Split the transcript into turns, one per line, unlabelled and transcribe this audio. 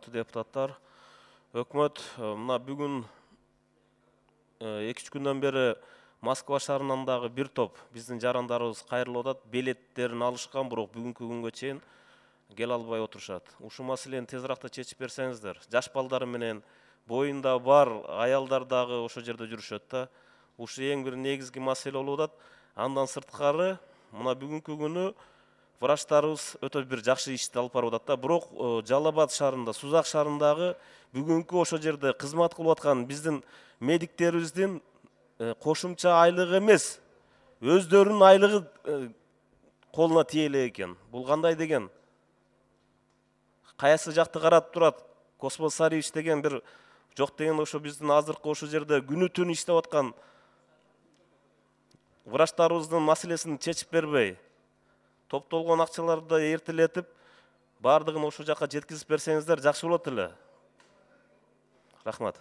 урматтуу депутаттар, өкмөт мына бүгүн 2-3 күндөн бери Москва шаарынан дагы бир топ биздин жарандарыбыз кайрылып атат. Билеттерин алышкан, бирок бүгүнкү күнгө чейин келе албай отурушат. Ушул маселени тезиракта чечип берсеңиздер. Жаш балдар менен боюнда бар аялдар дагы ошол жерде жүрүшөт да. Ушул эң бир негизги маселе болуп атат. Андан сырткары мына бүгүнкү күнү врачтарыбыз өтө бир жакшы ишти алып барып атат да. Бирок Жалал Абад шаарында, Сузак шаарындагы бүгүнкү ошол жерде кызмат кылып аткан биздин медиктерибиздин кошумча айлыгы эмес, өздөрүнүн айлыгы колуна тие элек экен. Бул кандай деген? Кайсы жакты карап турат? Космос Сариевич деген бир жок деген ошо биздин азыркы ошол жерде күнү түн иштеп аткан врачтарыбыздын маселесин чечип бербей, топтолгон акчаларды эртелетип, бардыгын ошол жака жеткизип берсеңиздер жакшы болот эле. Рахмат.